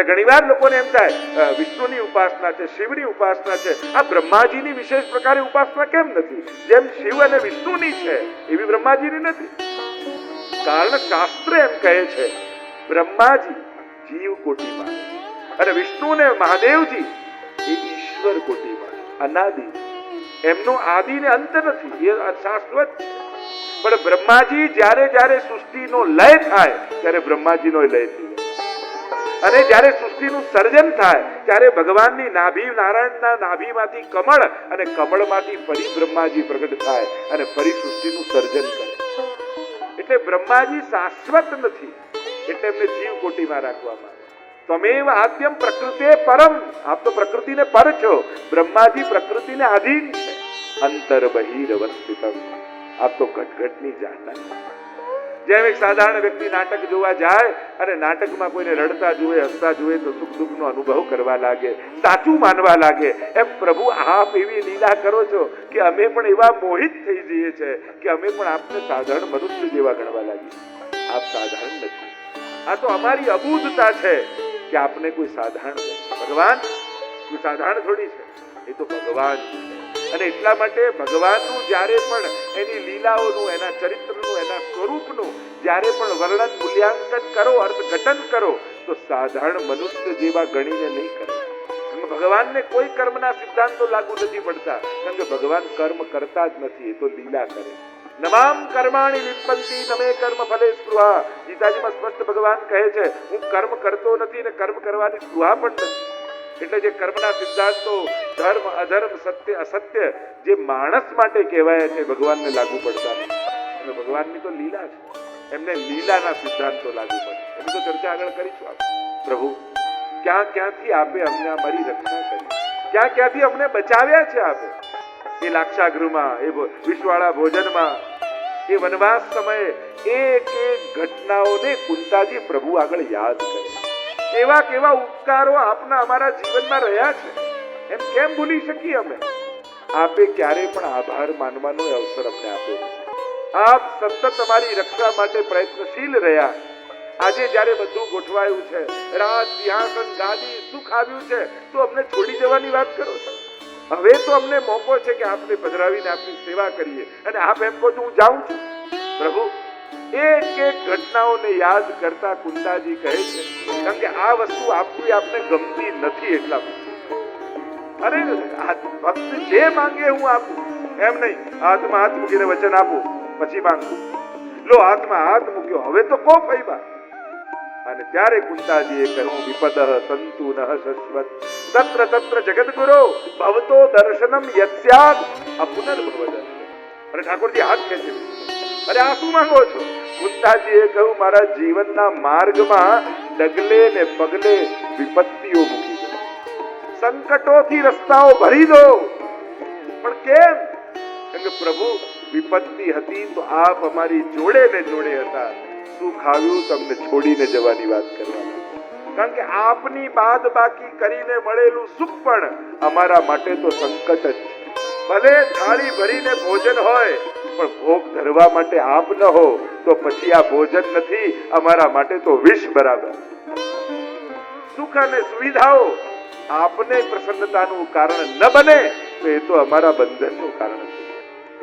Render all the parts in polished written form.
એટલે ઘણીવાર લોકોને એમ થાય વિષ્ણુની ઉપાસના છે, શિવની ઉપાસના છે, આ બ્રહ્માજીની વિશેષ પ્રકારે ઉપાસના કેમ નથી? જેમ શિવ અને વિષ્ણુની છે એવી બ્રહ્માજીની નથી. કારણ શાસ્ત્ર એમ કહે છે બ્રહ્માજી જીવ કોટીમાં અને વિષ્ણુ ને મહાદેવજી એ ઈશ્વર કોટીમાં અનાદિ, એમનો આદિ ને અંત નથી, એ શાશ્વત છે. પણ બ્રહ્માજી જ્યારે જ્યારે સૃષ્ટિનો લય થાય ત્યારે બ્રહ્માજીનો લય થઈ જાય અને જ્યારે સૃષ્ટિનું સર્જન થાય ત્યારે ભગવાનની નાભી, નારાયણના નાભીમાંથી કમળ અને કમળમાંથી ફરી બ્રહ્માજી પ્રગટ થાય અને ફરી સૃષ્ટિનું સર્જન કરે. એટલે બ્રહ્માજી શાશ્વત નથી, એટલે એમને જીવ કોટીમાં રાખવામાં આવે. તમેવ આદ્યમ પ્રકૃતે પરમ, આપ તો પ્રકૃતિને પર છો, બ્રહ્માજી પ્રકૃતિને આધીન છે. અંતર બહિર અવસ્થિતમ, આપ તો ઘટઘટની જાણના. જેમ એક સાધારણ વ્યક્તિ નાટક જોવા જાય અને નાટકમાં કોઈને રડતા જુએ, હસતા જુએ તો સુખ દુઃખનો અનુભવ કરવા લાગે, સાચું માનવા લાગે, એમ પ્રભુ આપ એવી લીલા કરો છો કે અમે પણ એવા મોહિત થઈ જઈએ છે કે અમે પણ આપને સાધારણ મનુષ્ય જેવા ગણવા લાગીએ. આપ સાધારણ નથી. આ તો અમારી અબૂધતા છે કે આપને કોઈ સાધારણ નથી. ભગવાન કોઈ સાધારણ થોડી છે, એ તો ભગવાન છે. અને એટલા માટે ભગવાનનું જ્યારે પણ એની લીલાઓનું, એના ચરિત્રનું, એના સ્વરૂપનું જ્યારે પણ વર્ણન, મૂલ્યાંકન કરો, અર્થઘટન કરો તો સાધારણ મનુષ્ય જેવા ગણીને નહીં કરો. ભગવાનને કોઈ કર્મના સિદ્ધાંતો લાગુ નથી પડતા, કારણ કે ભગવાન કર્મ કરતા જ નથી, એ તો લીલા કરે. નમામ કર્માણી લિપ્પંતિ નમે કર્મ ફલે સ્પૃહા. ગીતાજીમાં સ્પષ્ટ ભગવાન કહે છે હું કર્મ કરતો નથી અને કર્મ કરવાની સ્પૃહા પણ નથી. એટલે જે કર્મના સિદ્ધાંતો, ધર્મ અધર્મ, સત્ય અસત્ય જે માણસ માટે કહેવાય છે ભગવાનને લાગુ પડતા નથી. અને ભગવાનની તો લીલા છે, એમને લીલાના સિદ્ધાંતો લાગુ પડે. એની તો ચર્ચા આગળ કરીશું. આપણે પ્રભુ ક્યાં ક્યાંથી આપે અમને અમારી રક્ષા કરી, ક્યાં ક્યાંથી અમને બચાવ્યા છે આપે. એ લાક્ષાગૃહમાં, એ વિષવાળા ભોજનમાં, એ વનવાસ સમયે એક એક ઘટનાઓને કુંતાજી પ્રભુ આગળ યાદ કરે. કેવા કેવા ઉપકારો આપના અમારા જીવનમાં રહ્યા છે, એમ કેમ ભૂલી શકીએ અમે? આપે ક્યારે પણ આભાર માનવાનો અવસર અમને આપ્યો. આપ સતત અમારી રક્ષા માટે પ્રયત્નશીલ રહ્યા. આજે જ્યારે બધું ગોઠવાયું છે, રાજ, સિંહાસન, ગાદી, સુખ આવ્યું છે, તો અમને છોડી જવાની વાત કરો છો. હવે તો અમને મોકો છે કે આપને પધરાવીને આપની સેવા કરીએ અને આપ એમ કહો છો હું જાઉં છું. પ્રભુ એક એક ઘટનાઓને યાદ કરતા કુંતાજી કહે છે કારણ કે આ વસ્તુ આપને ગમતી નથી એટલા માટે. અરે ભક્ત જે માંગે હું આપું એમ નહીં, હાથમાં હાથ મૂકીને વચન આપું પછી માંગું. લો હાથમાં હાથ મૂક્યો, હવે તો કો પૈબા. અને ત્યારે કુંતાજીએ કહ્યું વિપદ સંતુ નઃ શશ્વત તત્ર તત્ર જગદગુરો ભવતો દર્શનમ યસ્યાત અપુનર્ભવ. અને ઠાકોરજી હાથ ખેંચે, અરે આ શું માંગો છો? કુંતાજીએ કહ્યું મારા જીવનના માર્ગમાં ડગલે ને પગલે વિપત્તિઓ મૂકી દો, સંકટોથી રસ્તાઓ ભરી દો. પણ કેમ? કારણ કે પ્રભુ વિપત્તિ હતી તો આપ અમારી જોડે ને જોડે હતા. સુખ આવ્યું તમને છોડીને જવાની વાત કરવાની. કારણ કે આપની બાદ બાકી કરીને મળેલું સુખ પણ અમારા માટે તો સંકટ જ છે. ભલે થાળી ભરીને ભોજન હોય પણ ભોગ ધરવા માટે આપ ન હો તો પછી આ ભોજન નથી, અમારા માટે તો વિષ બરાબર. સુખ અને સુવિધાઓ આપને પ્રસન્નતાનું કારણ ન બને તો એ તો અમારા બંધનનું કારણ છે.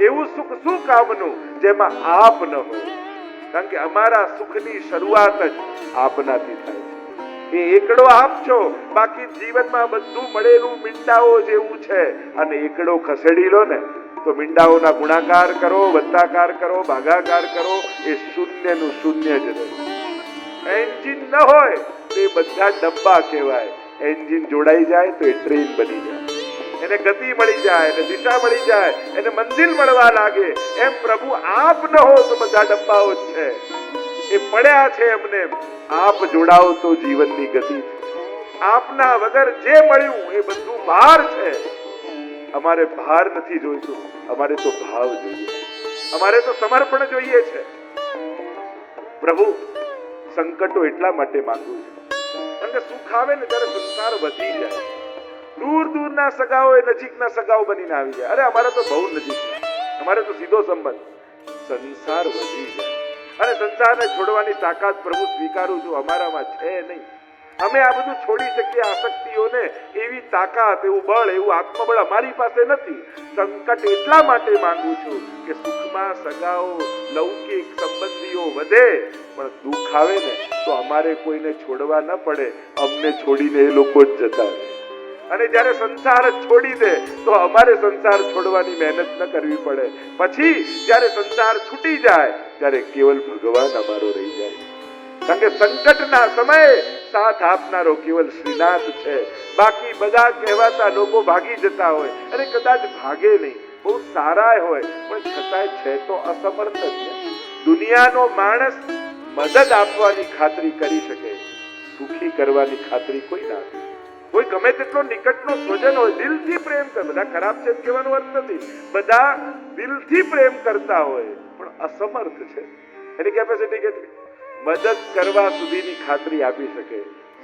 એવું સુખ શું કામનું જેમાં આપ ન હો? કારણ કે અમારા સુખની શરૂઆત જ આપનાથી થાય છે. એ એકડો આપ છો, બાકી જીવનમાં બધું મળેલું મીંડાઓ જેવું છે. અને એકડો ખસેડી લો ને તો મીંડાઓના ગુણાકાર કરો, વત્તાકાર કરો, ભાગાકાર કરો, એ શૂન્યનું શૂન્ય જ રહે. એન્જિન ન હોય તો એ બધા ડબ્બા કહેવાય. એન્જિન જોડાઈ જાય તો એ ટ્રેન બની જાય, એને ગતિ મળી જાય, એને દિશા મળી જાય, એને મંજિલ મળવા લાગે. એમ પ્રભુ આપ ન હો તો બધા ડબ્બાઓ જ છે, એ પડ્યા છે એમને. આપ જોડાઓ તો જીવનની ગતિ છે. આપના વગર જે મળ્યું એ બધું ભાર છે. અમારે ભાર નથી જોઈતું, અમારે તો ભાવ જોઈએ, અમારે તો સમર્પણ જોઈએ છે. પ્રભુ સંકટો એટલા માટે માંગુ છું કારણ કે સુખ આવે ને ત્યારે સંસાર વધી જાય. દૂર દૂરના સગાઓ એ નજીકના સગાઓ બનીને આવી જાય. અરે અમારે તો બહુ નજીક, અમારે તો સીધો સંબંધ. સંસાર વધી જાય અને સંસારને છોડવાની તાકાત પ્રભુ સ્વીકારું છું અમારામાં છે નહીં. અમે આ બધું છોડી શકીએ આસક્તિઓને, એવી તાકાત, એવું બળ, એવું આત્મબળ અમારી પાસે નથી. સંકટ એટલા માટે માંગુ છું કે સુખમાં સગાઓ, લૌકિક સંબંધીઓ વધે, પણ દુઃખ આવે ને તો અમારે કોઈને છોડવા ન પડે, અમને છોડીને એ લોકો જ જતા રહે. અને જ્યારે સંસાર જ છોડી દે તો અમારે સંસાર છોડવાની મહેનત ન કરવી પડે. પછી જ્યારે સંસાર છૂટી જાય ત્યારે કેવલ ભગવાન અમારો રહી જાય. કારણ કે સંકટના સમયે સાથ આપનારો કેવલ શ્રીનાથ છે. બાકી બધા કહેવાતા લોકો ભાગી જતા હોય, અને કદાચ ભાગે નહીં, બહુ સારા હોય, પણ છતાંય છે તો અસમર્થ જ ને. દુનિયાનો માણસ મદદ આપવાની ખાતરી કરી શકે, સુખી કરવાની ખાતરી કોઈ ના આપે. કોઈ ગમે તેટલો નિકટનો સ્વજન હોય, દિલથી પ્રેમ કરે, બધા ખરાબ છે કહેવાનો અર્થ નથી, બધા દિલથી પ્રેમ કરતા હોય પણ અસમર્થ છે. એની કેપેસિટી કેટલી? મદદ કરવા સુધીની ખાતરી આપી શકે,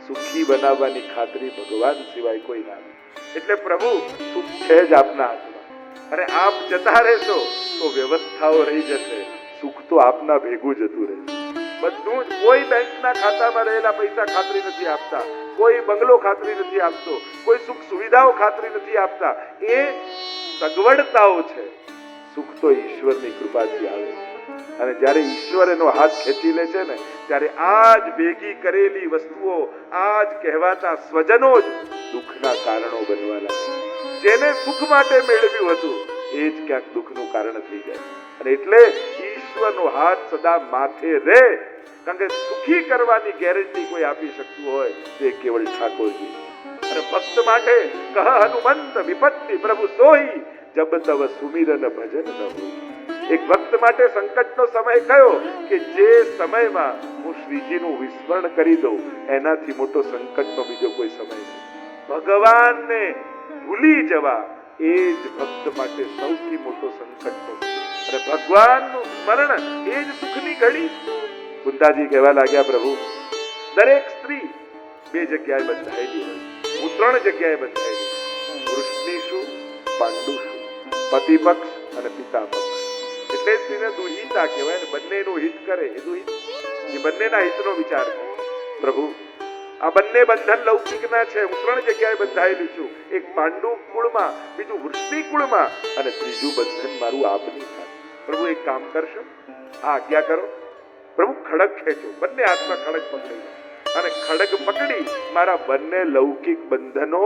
સુખી બનાવવાની ખાતરી ભગવાન સિવાય કોઈ ના આપે. એટલે પ્રભુ સુખ છે જ આપના હાથમાં, અને આપ જતા રહેશો તો વ્યવસ્થાઓ રહી જશે, સુખ તો આપના ભેગું જતું રહેશે. બધું જ. કોઈ બેંકના ખાતામાં રહેલા પૈસા ખાતરી નથી આપતા, કોઈ બંગલો ખાતરી નથી આપતો, કોઈ સુખ સુવિધાઓ ખાતરી નથી આપતા. એ સગવડતાઓ છે. સુખ તો ઈશ્વરની કૃપાથી આવે, અને જ્યારે ઈશ્વર એનો હાથ ખેંચી લે છે ને, ત્યારે આજ ભેગી કરેલી વસ્તુઓ, આજ કહેવાતા સ્વજનો જ દુઃખના કારણો બનવા લાગે. જેને સુખ માટે મેળવ્યું હતું એ જ ક્યાંક દુઃખનું કારણ થઈ જાય. અને એટલે ઈશ્વરનો હાથ સદા માથે રહે, કારણ કે સુખી કરવાની ગેરંટી કોઈ આપી શકતું હોય તે કેવળ ઠાકોરજી. અને ભક્ત માટે કહ હનુમંત વિપત્તિ પ્રભુ સોઈ, જબ તવ સુમિરન ભજન ન હોય. એક ભક્ત માટે સંકટનો સમય કયો કે જે સમયમાં હું શ્રીજીનું વિસ્મરણ કરી દઉં, એનાથી મોટો સંકટનો બીજો કોઈ સમય નથી. ભગવાનને ભૂલી જવા એ જ ભક્ત માટે સૌથી મોટો સંકટનો. અને ભગવાનનું સ્મરણ એ જ સુખની ઘડી. કુંતાજી કહેવા લાગ્યા, પ્રભુ દરેક સ્ત્રી બે જગ્યાએ બંધાયેલી હોય, હું 3 જગ્યાએ બંધાયેલી, વૃષ્ણિ શું, પાંડુ શું, પતિ પક્ષ અને પિતા પક્ષ. એટલે સ્ત્રીને દુહિતા કહેવાય ને, બંનેનું હિત કરે એ દુહિત, એ બંનેના હિતનો વિચાર કરે. પ્રભુ આ બંને બંધન લૌકિકના છે, હું 3 જગ્યાએ બંધાયેલી છું, એક પાંડુ કુળમાં, બીજું વૃષ્ણિ કુળમાં, અને ત્રીજું બંધન મારું આપની સાથે. પ્રભુ એક કામ કરશો, આ આજ્ઞા કરો. પ્રભુ ખડગ ખેંચો, બંને હાથમાં ખડગ પકડી લો, અને ખડગ પકડી મારા બંને લૌકિક બંધનો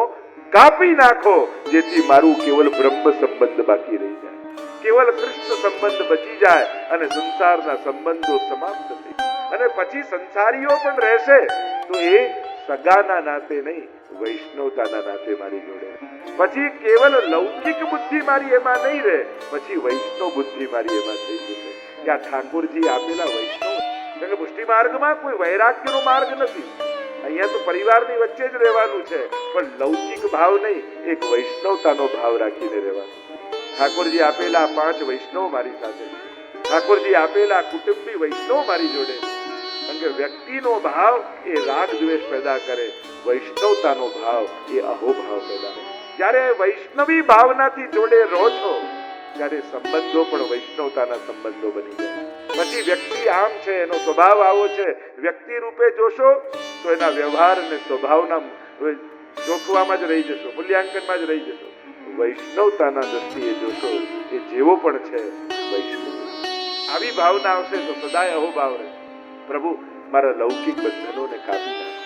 કાપી નાખો, જેથી મારું કેવલ બ્રહ્મ સંબંધ બાકી રહી જાય, કેવલ કૃષ્ણ સંબંધ બચી જાય, અને સંસારના સંબંધો સમાપ્ત થઈ. અને પછી સંસારીઓ પણ રહેશે તો એ સગાના નાતે નહીં, વૈષ્ણવતાના નાતે મારી જોડે. પછી કેવલ લૌકિક બુદ્ધિ મારી એમાં નહીં રહે, પછી વૈષ્ણવ બુદ્ધિ મારી એમાં થઈ જશે. કે આ ઠાકોરજી આપેલા વૈષ્ણવ. એટલે પુષ્ટિ માર્ગમાં કોઈ વૈરાગ્યનો માર્ગ નથી, અહીંયા તો પરિવારની વચ્ચે જ રહેવાનું છે, પણ લૌકિક ભાવ નહીં, એક વૈષ્ણવતાનો ભાવ રાખીને રહેવાનું. ઠાકોરજી આપેલા 5 વૈષ્ણવ મારી સાથે, ઠાકોરજી આપેલા કુટુંબી વૈષ્ણવ મારી જોડે. કારણ કે વ્યક્તિનો ભાવ એ રાગ દ્વેષ પેદા કરે, વૈષ્ણવતાનો ભાવ એ અહોભાવ પેદા કરે. જ્યારે વૈષ્ણવી ભાવનાથી જોડે રહો છો ત્યારે સંબંધો પણ વૈષ્ણવતાના સંબંધો બની જાય. પછી વ્યક્તિ આમ છે, એનો સ્વભાવ આવો છે, વ્યક્તિ રૂપે જોશો તો એના વ્યવહાર અને સ્વભાવના જોખવામાં જ રહી જશો, મૂલ્યાંકનમાં જ રહી જશો. વૈષ્ણવતાના દ્રષ્ટિએ જોશો એ જેવો પણ છે વૈષ્ણવ. આવી ભાવના આવશે તો સદાય અહોભાવ રહે. પ્રભુ મારા લૌકિક બંધનોને કાપી નાખો.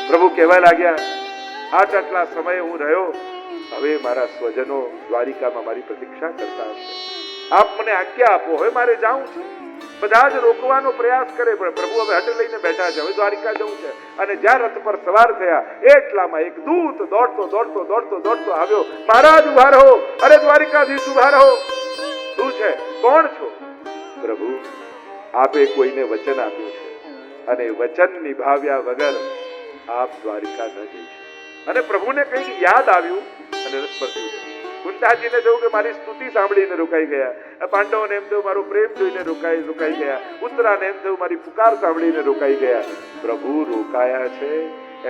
પ્રભુ કહેવા લાગ્યા, આટલા સમય હું રહ્યો, હવે મારા સ્વજનો દ્વારિકામાં મારી પ્રતીક્ષા કરતા હશે, આપ મને આજ્ઞા આપો, હવે મારે જાવું છે. બધા જ રોકવાનો પ્રયાસ કરે, પણ પ્રભુ હવે હટ લઈને બેઠા છે, હવે દ્વારિકા જવું છે. અને જ્યાં રથ પર સવાર થયા એટલામાં એક દૂત દોડતો આવ્યો. મહારાજ ઉભા રહો, અરે દ્વારિકાધીશ ઉભા રહો. શું છે, કોણ છો? પ્રભુ આપે કોઈને વચન આપ્યું છે, અને વચન નિભાવ્યા વગર આપ દ્વારિકા ન જઈ શકો. અને પ્રભુને કંઈક યાદ આવ્યું અને રથ પરથી ઉતર્યા. કુંતાજીને થયું કે મારી સ્તુતિ સાંભળીને રોકાઈ ગયા, પાંડવોને એમ થયું મારો પ્રેમ જોઈને રોકાઈ ગયા, ઉત્તરાને એમ થયું મારી પુકાર સાંભળીને રોકાઈ ગયા. પ્રભુ રોકાયા છે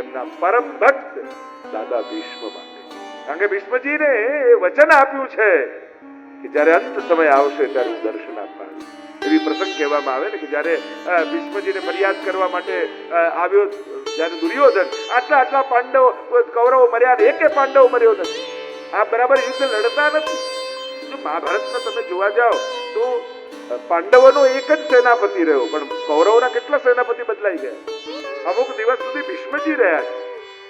એમના પરમ ભક્ત દાદા ભીષ્મ માટે. કારણ કે ભીષ્મજીને એ વચન આપ્યું છે કે જ્યારે અંત સમય આવશે ત્યારે હું દર્શન આપવા. એવી પ્રસંગ કહેવામાં આવે ને કે જ્યારે ભીષ્મજીને ફરિયાદ કરવા માટે આવ્યો જ્યારે દુર્યોધન આટલા પાંડવો કૌરવો મર્યા અને એકે પાંડવ મર્યો નથી. આ બરાબર યુદ્ધ લડતા નથી. જો મહાભારતમાં તમે જોવા જાઓ તો પાંડવોનો એક જ સેનાપતિ રહ્યો, પણ કૌરવોના કેટલા સેનાપતિ બદલાઈ ગયા. અમુક દિવસ સુધી ભીષ્મજી રહ્યા છે,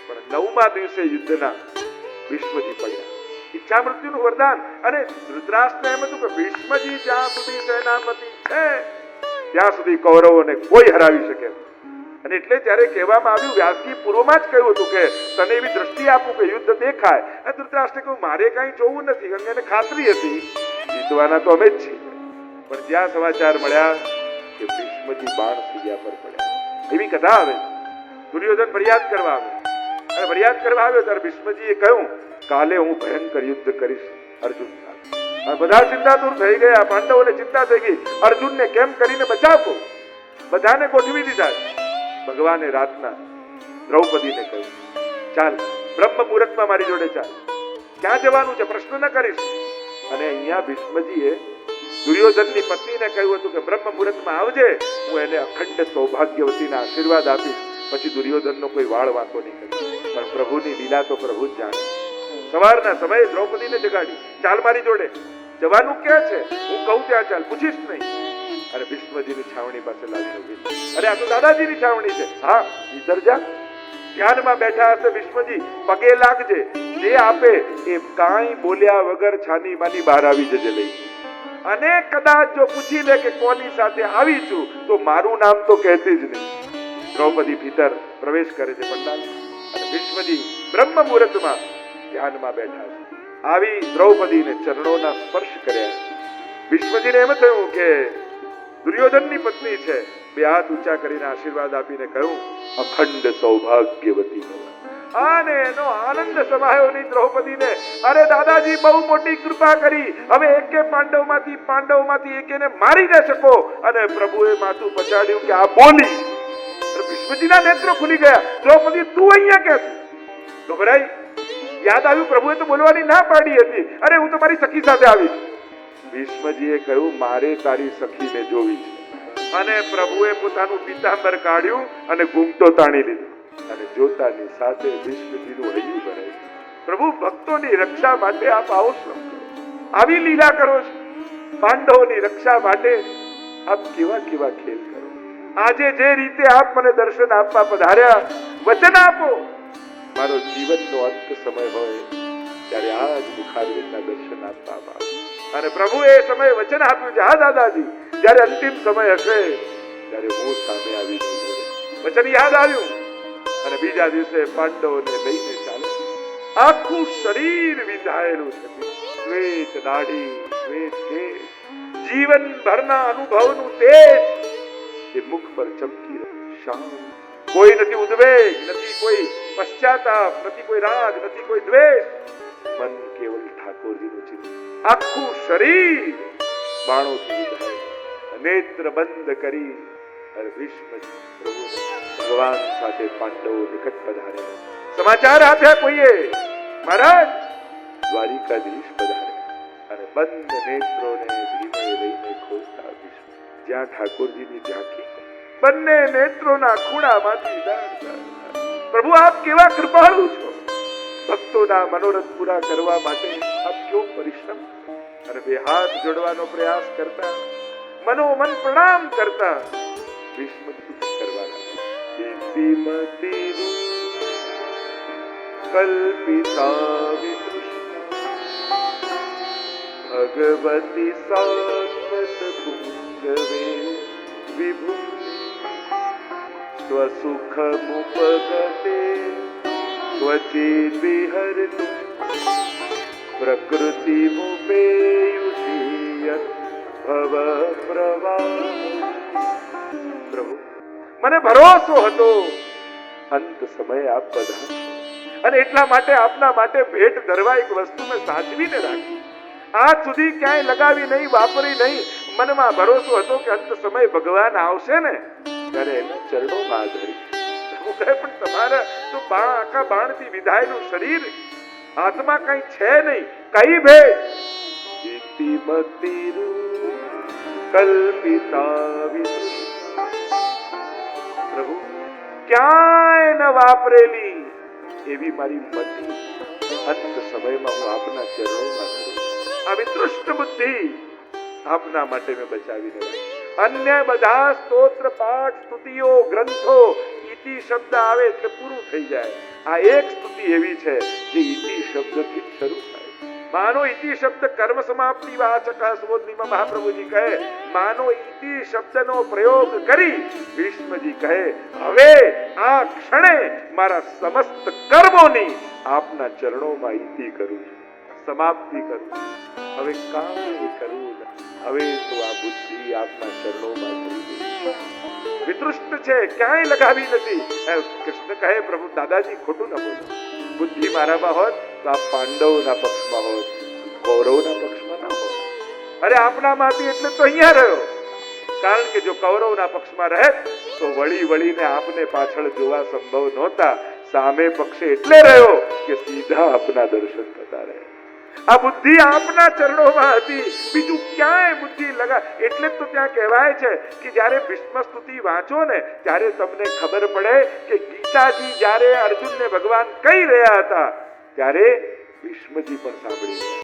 પણ 9મા દિવસે યુદ્ધના ભીષ્મજી પડ્યા. ઈચ્છા મૃત્યુનું વરદાન. અને ધૃતરાષ્ટ્રને એમ હતું કે ભીષ્મજી જ્યાં સુધી સેનાપતિ છે ત્યાં સુધી કૌરવોને કોઈ હરાવી શકે નહીં. અને એટલે ત્યારે કહેવામાં આવ્યું, વ્યાસજી પૂર્વમાં જ કહ્યું હતું કે તને એવી દ્રષ્ટિ આપું કે યુદ્ધ દેખાય. અને ધૃતરાષ્ટ્રે કહ્યું મારે કાંઈ જોવું નથી, કારણ કે એને ખાતરી હતી જીતવાના તો અમે જ છીએ. પણ જ્યાં સમાચાર મળ્યા કે ભીષ્મજી બાણ સૈયા પર પડ્યા, એવી કથા આવે. દુર્યોધન ફરિયાદ કરવા આવ્યો, અને ફરિયાદ કરવા આવ્યો ત્યારે ભીષ્મજીએ કહ્યું કાલે હું ભયંકર યુદ્ધ કરીશ અર્જુન સાથે. બધા ચિંતાતુર થઈ ગયા, પાંડવોને ચિંતા થઈ ગઈ, અર્જુનને કેમ કરીને બચાવો. બધાને ગોઠવી દીધા. ભગવાને રાતના દ્રૌપદીને કહ્યું ચાલ બ્રહ્મ મુહૂર્તમાં મારી જોડે ચાલ, ક્યાં જવાનું છે પ્રશ્ન ન કરીશ. અને અહીંયા ભીષ્મજીએ દુર્યોધનની પત્નીને કહ્યું હતું કે બ્રહ્મ મુહૂર્તમાં આવજે, હું એને અખંડ સૌભાગ્યવતીના આશીર્વાદ આપીશ, પછી દુર્યોધનનો કોઈ વાળ વાંકો નહીં કરે. પણ પ્રભુની લીલા તો પ્રભુ જ જાણે. સવારના સમયે દ્રૌપદીને જગાડી, ચાલ મારી જોડે, જવાનું ક્યાં છે, હું કહું ત્યાં ચાલ, પૂછીશ નહીં. અને ભીષ્મજીની છાવણી પાસે લાવીને ઉભી. અરે આ તો દાદાજીની છાવણી છે. હા ભીતર જા. ધ્યાનમાં બેઠા હશે ભીષ્મજી, પગે લાગજે, જે આપે એ કાંઈ બોલ્યા વગર છાની માની બહાર આવી જજે લઈ. અને કદાચ જો પૂછી લે કે કોની સાથે આવી છું તો મારું નામ તો કહેતી જ નહીં. દ્રૌપદી ભીતર પ્રવેશ કરે છે પંડાલ, અને ભીષ્મજી બ્રહ્મ મુહૂર્તમાં ધ્યાનમાં બેઠા છે. આવી દ્રૌપદીને ચરણોના સ્પર્શ કર્યા. ભીષ્મજીને એમ થયું કે દુર્યોધનની પત્ની છે. બે હાથ ઊંચા કરીને આશીર્વાદ આપીને કહ્યું અખંડ સૌભાગ્યવતી ભવ. અને એનો આનંદ સમાયો નહીં દ્રૌપદીને. અરે દાદાજી બહુ મોટી કૃપા કરી, હવે એકે પાંડવમાંથી એકેને મારી ન શકો. અને પ્રભુએ માથું પછાડ્યું કે આ બોલી. ભીષ્મજીના નેત્રો ખુલી ગયા. દ્રૌપદી તું અહીંયા કે ગભરાઈ. યાદ આવ્યું પ્રભુએ તો બોલવાની ના પાડી હતી. અરે હું તો મારી સખી સાથે આવી છું. ભીષ્મજીએ કહ્યું મારે તારી સખીને જોવી છે. અને પ્રભુએ પોતાનું પીતાંબર કાઢ્યું અને ઘૂમટો તાણી લીધો, અને જોતાની સાથે ભીષ્મજીનું હૈયું ભરાયું. પ્રભુ ભક્તોની રક્ષા માટે આપ આવો શ્રમ કરો, આવી લીલા કરો છો. પાંડવોની રક્ષા માટે આપ કેવા કેવા ખેલ કરો. આજે જે રીતે આપ મને દર્શન આપવા પધાર્યા, વચન આપો મારો જીવનનો અંત સમય હોય ત્યારે આ જ મુખારવિંદના દર્શન આપવા આવો. અને પ્રભુએ એ સમયે વચન આપ્યું છે, હા દાદાજી જ્યારે અંતિમ સમય હશે ત્યારે હું સામે આવી છું. વચન યાદ આવ્યું. અને બીજા દિવસે પાંડવોને લઈને ચાલે. આખું શરીર વિંધાયેલું છે, શ્વેત દાઢી, શ્વેત કેશ, જીવનભરના અનુભવનું તેજ એ મુખ પર ચમકી રહ્યું. શાંત, કોઈ નથી ઉદ્વેગ, નથી કોઈ પશ્ચાતાપ, નથી કોઈ રાગ, નથી કોઈ દ્વેષ. મન કેવલ ઠાકોરજીનું ચિંતન. આખું શરીર બાણોથી વિંધાયેલું. નેત્ર બંધ કરી અને ભીષ્મજી પ્રભુ ભગવાન સાથે પાંડવો નિકટ પધાર્યા. સમાચાર આપ્યા કોઈએ, મહારાજ દ્વારિકાધીશ પધાર્યા. અને બંધ નેત્રોને ધીમે લઈને ખોલતા ભીષ્મ, જ્યાં ઠાકોરજીની ઝાંખી, બંને નેત્રોના ખૂણામાંથી દાળ. પ્રભુ આપ કેવા કૃપાળુ છો. ભક્તોના મનોરથ પૂરા કરવા માટે આપ કેવો પરિશ્રમ. અને બે હાથ જોડવાનો પ્રયાસ કરતા, મનોમન પ્રણામ કરતા ભીષ્મજી કરવાના. કલ્પિતા ભગવતી સાત્વત પુંગવે વિભુ સ્વસુખમુપગતે ક્વચિદ વિહરતુ પ્રકૃતિમુપેયુષીયત ભવ પ્રવાહ. પ્રભુ મને ભરોસો હતો અંત સમયે આપ પધારશો, અને એટલા માટે આપના માટે ભેટ ધરવા એક વસ્તુ મેં સાચવીને રાખી. આજ સુધી ક્યાંય લગાવી નહીં, વાપરી નહીં. મનમાં ભરોસો હતો કે અંત સમયે ભગવાન આવશે ને ત્યારે એના ચરણોમાં આધરી. હું કહે પણ તમારા તો આખા બાણથી વિધાયેલું શરીર, હાથમાં કઈ છે નહીં, કઈ ભેટ. કલ્પિતા પ્રભુ ક્યાંય ન વાપરેલી એવી મારી મતિ અંત સમયમાં હું આપના ચરણોમાં કરું. આ વિતૃષ્ટ બુદ્ધિ આપના માટે મેં બચાવી લેવાય. અન્ય બધા સ્તોત્ર પાઠ સ્તુતિઓ ગ્રંથો ઇતિ શબ્દ આવે એટલે પૂરું થઈ જાય. આ એક સ્તુતિ એવી છે જે ઇતિ શબ્દથી જ શરૂ થાય. માનો ઇતિ શબ્દ કર્મ સમાપ્તિ વાચક સુબોધનીમાં મહાપ્રભુજી કહે માનો ઇતિ શબ્દનો પ્રયોગ કરી ભીષ્મજી કહે હવે આ ક્ષણે મારા સમસ્ત કર્મોની આપના ચરણોમાં ઇતિ કરું છું, સમાપ્તિ કરું છું. હવે કાંઈ કરવું નથી. હવે તો આ બુદ્ધિ આપના ચરણોમાં કરી દઉં. વિતૃષ્ટ છે, ક્યાંય લગાવી નથી. કૃષ્ણ કહે પ્રભુ દાદાજી ખોટું ન બોલો. બુદ્ધિ મારામાં હોત તો આ પાંડવોના પક્ષમાં હોત, કૌરવના પક્ષમાં ના હોત. અરે આપનામાંથી એટલે તો અહીંયા રહ્યો. કારણ કે જો કૌરવના પક્ષમાં રહે તો વળી વળીને આપને પાછળ જોવા સંભવ નહોતા. સામે પક્ષે એટલે રહ્યો કે સીધા આપના દર્શન થતા રહે. આ બુદ્ધિ આપના ચરણોમાં હતી, બીજું ક્યાંય બુદ્ધિ લગા. એટલે તો ત્યાં કહેવાય છે કે જ્યારે ભીષ્મ સ્તુતિ વાંચો ને ત્યારે તમને ખબર પડે કે ગીતાજી જ્યારે અર્જુનને ભગવાન કહી રહ્યા હતા ત્યારે ભીષ્મજી પણ સાંભળી